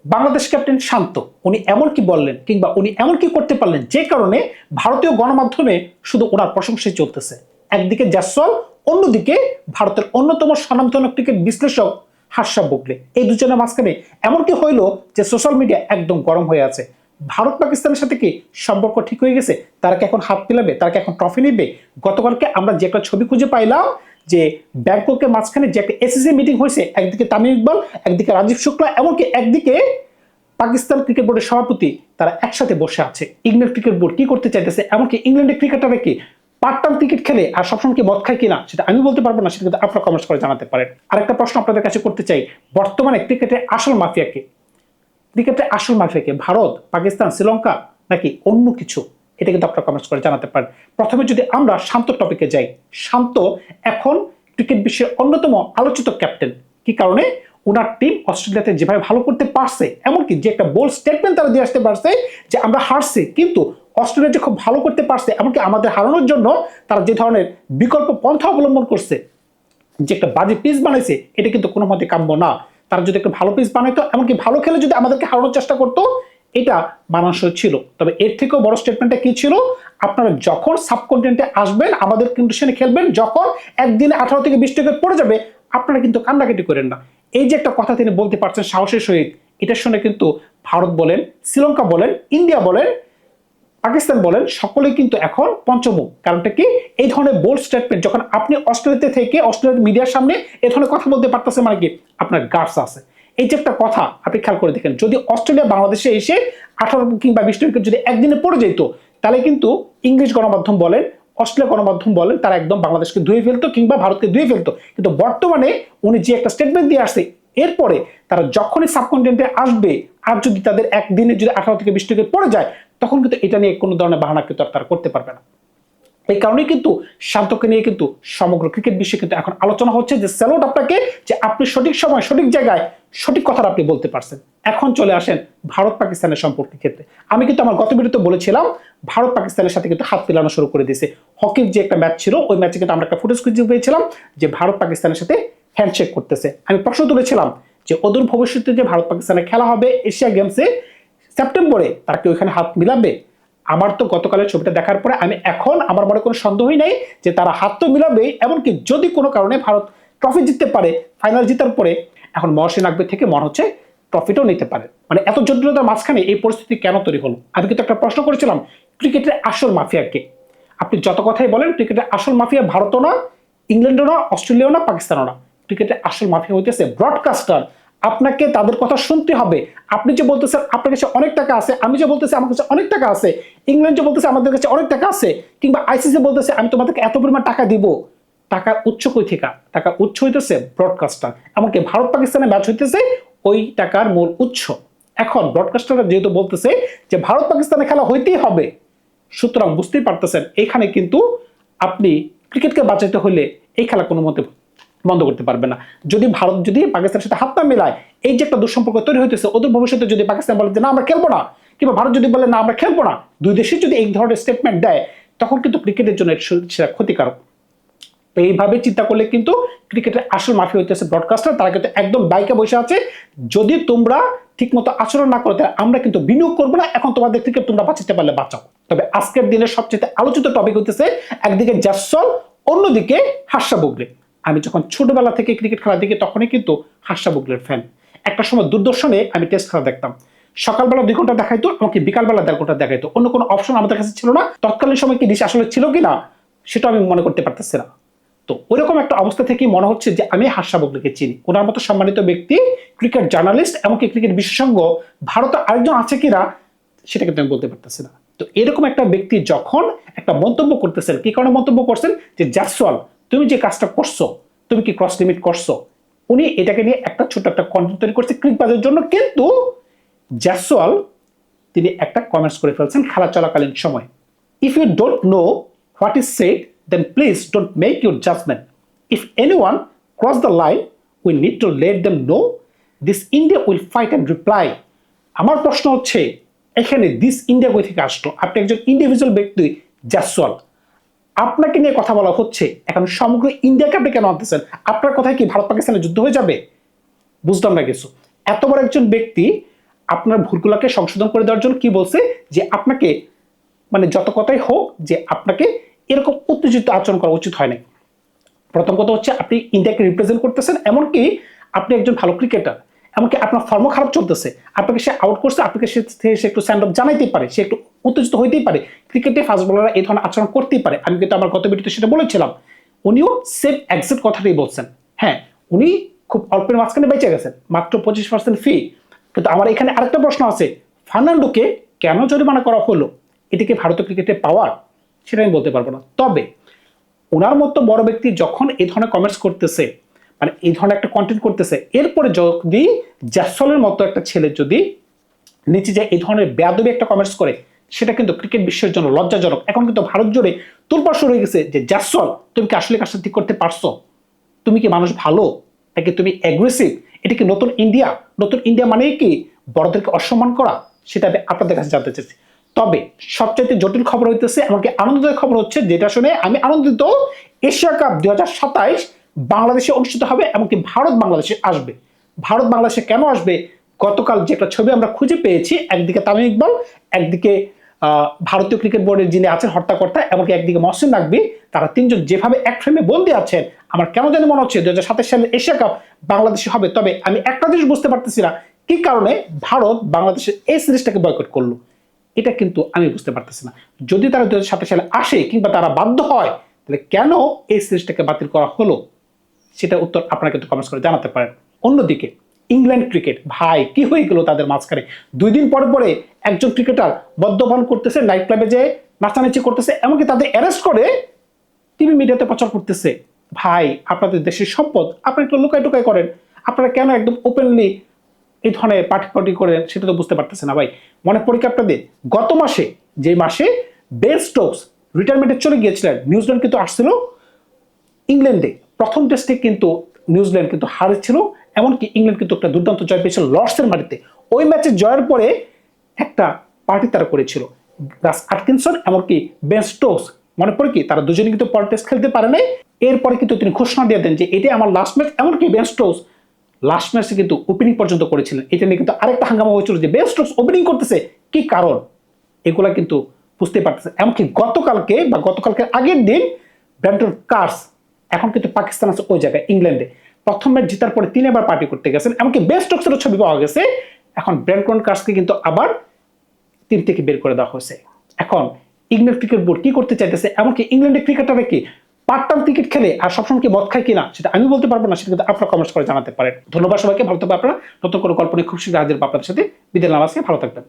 Bangladesh captain শান্ত উনি এমন কি বললেন কিংবা উনি এমন কি করতে পারলেন যে কারণে ভারতীয় গণমাধ্যমে শুধু ওনার প্রশংসাই চলতেছে। একদিকে জয়সওয়াল, অন্যদিকে ভারতের অন্যতম স্বনামধন্য ক্রিকেট বিশ্লেষক হার্ষা ভোগলে। এই দুজনের মাঝখানে এমন কি হইল যে সোশ্যাল মিডিয়া একদম গরম হয়ে আছে। ভারত পাকিস্তানের সাথে কি সম্পর্ক ঠিক হয়ে গেছে? তারা কি এখন হাত মিলাবে? তারা কি এখন ট্রফি নেবে? গতকালকে আমরা যে একটা ছবি খুঁজে পাইলাম যে ব্যাংককের মাঝখানে যে একটা এসিসি মিটিং হয়েছে, একদিকে তামিম ইকবাল, একদিকে রাজীব শুক্লা, এমনকি একদিকে পাকিস্তান ক্রিকেট বোর্ডের সভাপতি, তারা একসাথে বসে আছে। ইংল্যান্ড ক্রিকেট বোর্ড কি করতে চাইতেছে, এমনকি ইংল্যান্ডের ক্রিকেটাররা কি পার্ট টাইম ক্রিকেট খেলে আর সবসময় কি মদ খায় কিনা সেটা আমি বলতে পারবো না, সেটা কিন্তু আপনারা কমেন্টস করে জানাতে পারেন। আরেকটা প্রশ্ন আপনাদের কাছে করতে চাই, বর্তমানে ক্রিকেটের আসল মাফিয়াকে, ক্রিকেটের আসল মাফিয়াকে ভারত, পাকিস্তান, শ্রীলঙ্কা নাকি অন্য কিছু? এটা কিন্তু আপনারা কমেন্টস করে জানাতে পারেন। প্রথমে যদি আমরা শান্ত টপিকে যাই, শান্ত এখন ক্রিকেট বিশ্বের অন্যতম আলোচিত ক্যাপ্টেন। কি কারণে? ওনার টিম অস্ট্রেলিয়াতে যেভাবে ভালো করতে পারছে, এমনকি যে একটা বোল্ড স্টেটমেন্ট তারা দিয়ে আসতে পারছে যে আমরা হারছি, কিন্তু অস্ট্রেলিয়া যে খুব ভালো করতে পারছে, এমনকি আমাদের হারানোর জন্য তারা যে ধরনের বিকল্প পন্থা অবলম্বন করছে, যে একটা বাজে পিচ বানাইছে, এটা কিন্তু কোনো মতে কাম্য না। তারা যদি একটা ভালো পিচ বানাইতো, এমনকি ভালো খেলে যদি আমাদেরকে হারানোর চেষ্টা করতো, এটা মানানসই ছিল। তবে এর থেকেও বড় স্টেটমেন্টটা কি ছিল? আপনারা যখন সাবকন্টিনেন্টে আসবেন, আমাদের কন্ডিশনে খেলবেন, যখন একদিনে 18 থেকে 20 উইকেট পড়ে যাবে, আপনারা কিন্তু কান্নাকাটি করেন না। এই যে একটা কথা তিনি বলতে পারছেন সাহসের সহিত, এটা শুনে কিন্তু ভারত বলেন, শ্রীলঙ্কা বলেন, ইন্ডিয়া বলেন, পাকিস্তান বলেন, সকলেই কিন্তু এখন পঞ্চমুখ। কারণটা কি? এই ধরনের বোল্ড স্টেটমেন্ট যখন আপনি অস্ট্রেলিয়াতে থেকে অস্ট্রেলিয়ার মিডিয়ার সামনে এই ধরনের কথা বলতে পারতেছে, মানে কি আপনার গার্ডস আছে। এই যে একটা কথা আপনি খেয়াল করে দেখেন, যদি অস্ট্রেলিয়া বাংলাদেশে এসে 18 কিংবা 20 উইকেট যদি একদিনে পড়ে যেত, তাহলে কিন্তু ইংলিশ গণমাধ্যম বলেন, অস্ট্রেলিয়া গণমাধ্যম বলেন, তারা একদম বাংলাদেশকে ধুয়ে ফেলতো কিংবা ভারতকে ধুয়ে ফেলতো। কিন্তু বর্তমানে উনি যে একটা স্টেটমেন্ট দিয়ে আসছে, এরপরে তারা যখনই সাবকন্টিনেন্টে আসবে, আর যদি তাদের একদিনে যদি 18 থেকে 20 উইকেট পড়ে যায়, তখন কিন্তু এটা নিয়ে কোনো ধরনের বাহানা কিন্তু তারা করতে পারবে না। এই কারণেই কিন্তু শান্তকে নিয়ে কিন্তু সমগ্র ক্রিকেট বিশ্বে কিন্তু এখন আলোচনা হচ্ছে যে স্যালুট আপনাকে, যে আপনি সঠিক সময় সঠিক জায়গায় সঠিক কথা আপনি বলতে পারছেন। এখন চলে আসেন ভারত পাকিস্তানের সম্পর্কের ক্ষেত্রে। আমি কিন্তু আমার গত ভিডিওতে বলেছিলাম ভারত পাকিস্তানের সাথে কিন্তু হাত মিলানো শুরু করে দিয়েছে। হকির যে একটা ম্যাচ ছিল, ওই ম্যাচে কিন্তু আমরা একটা ফুটেজ খুঁজে পেয়েছিলাম যে ভারত পাকিস্তানের সাথে হ্যান্ডশেক করতেছে। আমি প্রশ্ন তুলেছিলাম যে অদূর ভবিষ্যতে যে ভারত পাকিস্তানের খেলা হবে এশিয়া গেমসে সেপ্টেম্বরে, তারা কি ওইখানে হাত মিলাবে? আমার তো গতকালের ছবিটা দেখার পরে এখন আমার মনে কোনো সন্দেহই নাই যে তারা হাত তো মিলাবে। এমনকি যদি কোনো কারণে ভারত ট্রফি জিততে পারে, ফাইনাল জিতার পরে এখন মহসিন আকবর থেকে মনে হচ্ছে ট্রফিটাও নিতে পারে। মানে এত জটিলতার মাঝখানে এই পরিস্থিতি কেন তৈরি হলো? আমি কিন্তু একটা প্রশ্ন করেছিলাম, ক্রিকেটের আসল মাফিয়া কে? আপনি যত কথাই বলেন, ক্রিকেটের আসল মাফিয়া ভারতও না, ইংল্যান্ডও না, অস্ট্রেলিয়াও না, পাকিস্তানও না। ক্রিকেটের আসল মাফিয়া হইতেছে ব্রডকাস্টার। আপনাকে তাদের কথা শুনতে হবে। আপনি যে বলতেছেন আপনার কাছে অনেক টাকা আছে, আমি যে বলতেছি আমার কাছে অনেক টাকা আছে, ইংল্যান্ড যে বলতেছে আমাদের কাছে অনেক টাকা আছে, কিংবা আইসিসি বলতেছে আমি তোমাদেরকে এত পরিমাণ টাকা দিব, টাকার উৎস কই থেকে? টাকার উৎস হইতেছে ব্রডকাস্টার। এমনকি ভারত পাকিস্তানের ম্যাচ হইতেছে ওই টাকার মূল উৎস। এখন ব্রডকাস্টাররা যেহেতু বলতেছে যে ভারত পাকিস্তানের খেলা হইতেই হবে, সুতরাং বুঝতেই পারতেছেন এখানে কিন্তু আপনি ক্রিকেটকে বাঁচাতে হলে এই খেলা কোনো মতে বন্ধ করতে পারবে না। যদি ভারত যদি পাকিস্তানের সাথে হাত না মেলায়, এই যে একটা দুঃসম্পর্ক তৈরি হইতেছে, ওদের ভবিষ্যতে যদি পাকিস্তান বলে যে না আমরা খেলবো না, কিংবা ভারত যদি বলে না আমরা খেলবো না, দুই দেশই যদি এই ধরনের স্টেটমেন্ট দেয়, তখন কিন্তু ক্রিকেটের জন্য সেটা ক্ষতিকারক। এইভাবে চিন্তা করলে কিন্তু ক্রিকেটের আসল মাফিয়া হইতেছে ব্রডকাস্টার। তারা কিন্তু একদম বাইকে বসে আছে, যদি তোমরা ঠিকমতো আচরণ না করো তাহলে আমরা কিন্তু বিনিয়োগ করবো না, এখন তোমাদের ক্রিকেট তোমরা বাঁচাতে পারলে বাঁচাও। তবে আজকের দিনের সবচেয়ে আলোচিত টপিক হইতেছে একদিকে জয়সওয়াল, অন্যদিকে হার্ষা ভোগলে। আমি যখন ছোটবেলা থেকে ক্রিকেট খেলা দেখি তখনই কিন্তু হার্ষা ভোগলের ফ্যান। একটা সময় দূরদর্শনে আমি টেস্ট খেলা দেখতাম, সকালবেলা 2 ঘন্টা দেখাইতো, আমাকে বিকালবেলা 1.5 ঘন্টা দেখাইতো। অন্য কোনো অপশন আমাদের কাছে ছিল না। তৎকালীন সময় কি ডিশ আসলে ছিল কিনা সেটা আমি মনে করতে পারতেছি না। তো ওইরকম একটা অবস্থা থেকে মনে হচ্ছে যে আমি হার্ষা ভোগলেকে চিনি। ওনার মতো সম্মানিত ব্যক্তি, ক্রিকেট জার্নালিস্ট, এমনকি ক্রিকেট বিশেষজ্ঞ ভারতে আরেকজন আছে কিনা সেটা কিন্তু আমি বলতে পারতেছি না। তো এরকম একটা ব্যক্তি যখন একটা মন্তব্য করতেছেন, কি কারণে মন্তব্য করছেন যে জয়সওয়াল তুমি যে কাজটা করছো, তুমি কি ক্রস লিমিট করছো? উনি এটাকে নিয়ে একটা ছোট একটা কন্টেন্ট তৈরি করছে ক্লিকবাজের জন্য, কিন্তু জয়সওয়াল তিনি একটা কমেন্টস করে ফেলছেন খেলা চলাকালীন সময়। If you don't know what is said, then please don't make your judgment. If anyone cross the line, we need to let them know. This India will fight and reply. আমার প্রশ্ন হচ্ছে এখানে this India কই থেকে আসলো? আপনি একজন individual ব্যক্তি জয়সওয়াল, আপনাকে নিয়ে কথা বলা হচ্ছে, এখন সমগ্র ইন্ডিয়াকে আপনি কেন আনতেছেন? আপনার কথায় কি ভারত পাকিস্তানের যুদ্ধ হয়ে যাবে? বুঝলাম না কিছু। এত বড় একজন ব্যক্তি আপনার ভুলগুলোকে সংশোধন করে দেওয়ার জন্য কি বলছে যে আপনাকে মানে যত কথাই হোক যে আপনাকে এরকম উত্তেজিত আচরণ করা উচিত হয় না। প্রথম কথা হচ্ছে আপনি ইন্ডিয়াকে রিপ্রেজেন্ট করতেছেন, এমনকি আপনি একজন ভালো ক্রিকেটার, এমনকি আপনার ফর্মও খারাপ চলতেছে, আপনাকে সে আউট করছে, আপনাকে সে একটু স্ট্যান্ড আপ জানাইতেই পারে, সে একটু উত্তেজিত হইতেই পারে। ক্রিকেটে ফাস্ট বোলাররা এই ধরনের আচরণ করতেই পারে। আমি কিন্তু আমার গত ভিডিওতে সেটা বলেছিলাম। উনিও সেম এক্সাক্ট কথাটাই বলছেন। হ্যাঁ, উনি খুব অল্পের মাঝখানে বেঁচে গেছেন, মাত্র 25% ফি। কিন্তু আমার এখানে আরেকটা প্রশ্ন আছে, ফার্নান্ডোকে কেন জরিমানা করা হলো? এটা কি ভারতীয় ক্রিকেটে পাওয়ার? সেটা আমি বলতে পারবো না। তবে ওনার মতো বড় ব্যক্তি যখন এই ধরনের কমেন্টস করতেছে, মানে এই ধরনের একটা কন্টেন্ট করতেছে, এরপরে যদি জ্যাসলের মতো একটা ছেলে যদি নিচে যে এই ধরনের বেয়াদবি একটা কমেন্টস করে, সেটা কিন্তু ক্রিকেট বিশ্বের জন্য লজ্জাজনক। এখন কিন্তু ভারত জুড়ে তোলপাড় শুরু হয়ে গেছে যে জ্যাসল তুমি কি আসলে কাজটা ঠিক করতে পারছো? তুমি কি মানুষ ভালো নাকি তুমি অ্যাগ্রেসিভ? এটা কি নতুন ইন্ডিয়া? নতুন ইন্ডিয়া মানে কি বড়দেরকে অসম্মান করা? সেটা আমি আপনাদের কাছে জানতে চাইছি। তবে সবচাইতে জটিল খবর হইতেছে, এমনকি আনন্দের খবর হচ্ছে, যেটা শুনে আমি আনন্দিত, এশিয়া কাপ 2027 বাংলাদেশে অনুষ্ঠিত হবে, এমনকি ভারত বাংলাদেশে আসবে। ভারত বাংলাদেশে কেন আসবে? গতকাল যে একটা ছবি আমরা খুঁজে পেয়েছি, একদিকে তামিম ইকবাল, একদিকে ভারতীয় ক্রিকেট বোর্ডের যিনি আছেন হর্তাকর্তা, এমনকি একদিকে মহসিন নাকভি, তারা তিনজন যেভাবে এক ফ্রেমে বন্দী আছেন, আমার কেন জানি মনে হচ্ছে 2027 সালের এশিয়া কাপ বাংলাদেশে হবে। তবে আমি একটা জিনিস বুঝতে পারতেছি না, কি কারণে ভারত বাংলাদেশের এই সিরিজটাকে বয়কট করলো, এটা কিন্তু আমি বুঝতে পারতেছি না। যদি তারা 2027 সালে আসে কিংবা তারা বাধ্য হয়, তাহলে কেন এই সিরিজটাকে বাতিল করা হলো, সেটা উত্তর আপনারা কিন্তু কমেন্টস করে জানাতে পারেন। অন্যদিকে ইংল্যান্ড ক্রিকেট, ভাই কি হয়ে গেল তাদের মাঝখানে? 2 দিন পরে পরে একজন ক্রিকেটার মদ্যপান করতেছে, নাইট ক্লাবে যে নাচানাচি করতেছে, এমনকি তাদের অ্যারেস্ট করে টিভি মিডিয়াতে প্রচার করতেছে। ভাই, আপনাদের দেশের সম্পদ আপনারা একটু লুকাই টুকাই করেন, আপনারা কেন একদম ওপেনলি এই ধরনের পার্টি করেন সেটা তো বুঝতে পারতেছে না। ভাই, মনে পড়ে কি আপনাদের গত মাসে, যে মাসে বেন স্টোকস রিটায়ারমেন্টে চলে গিয়েছিলেন, নিউজিল্যান্ড কিন্তু আসছিল ইংল্যান্ডে, প্রথম টেস্টে কিন্তু নিউজিল্যান্ড কিন্তু হারেছিল, এমনকি ইংল্যান্ড কিন্তু একটা দুর্দান্ত জয় পেয়েছিল লর্ডসের মাটিতে। ওই ম্যাচে জয়ের পরে একটা পার্টি তারা করেছিল, রাস আটকিনসন এমনকি বেন স্টোকস, মনে পড়ে কি তারা দুজনে কিন্তু পরের টেস্ট খেলতে পারে নাই। এরপরে কিন্তু তিনি ঘোষণা দিয়ে দেন যে এটাই আমার লাস্ট ম্যাচ, এমনকি বেন স্টোকস লাস্ট ম্যাচে কিন্তু ওপেনিং পর্যন্ত করেছিলেন। এটা নিয়ে কিন্তু আরেকটা হাঙ্গামা হয়েছিল যে বেন স্টোকস ওপেনিং করতেছে, কি কারণ? এগুলা কিন্তু বুঝতে পারতেছে। এমনকি গতকালকে বা গতকালকে আগের দিন ব্র্যান্টন কার্স, এখন কিন্তু পাকিস্তান আছে ওই জায়গায় ইংল্যান্ডে, প্রথম ম্যাচ জেতার পরে তিনি আবার পার্টি করতে গেছেন, এমনকি বেন স্টোকসেরও ছবি পাওয়া গেছে। এখন ব্র্যান্টন কার্সকে কিন্তু আবার টিম থেকে বের করে দেওয়া হয়েছে। এখন ইংল্যান্ড ক্রিকেট বোর্ড কি করতে চাইতেছে, এমনকি ইংল্যান্ডের ক্রিকেটাররা কি পার্ট টাইম ক্রিকেট খেলে আর সবসময় কি মদ খায় কিনা, সেটা আমি বলতে পারবো না, সেটা কিন্তু আপনারা কমেন্টস করে জানাতে পারেন। ধন্যবাদ সবাইকে, ভালো থাকবে আপনারা। নতুন কোনো গল্প নিয়ে খুব শীঘ্রই হাজির হবো আপনাদের সাথে। বিদায় নিলাম আজকে, ভালো থাকবেন।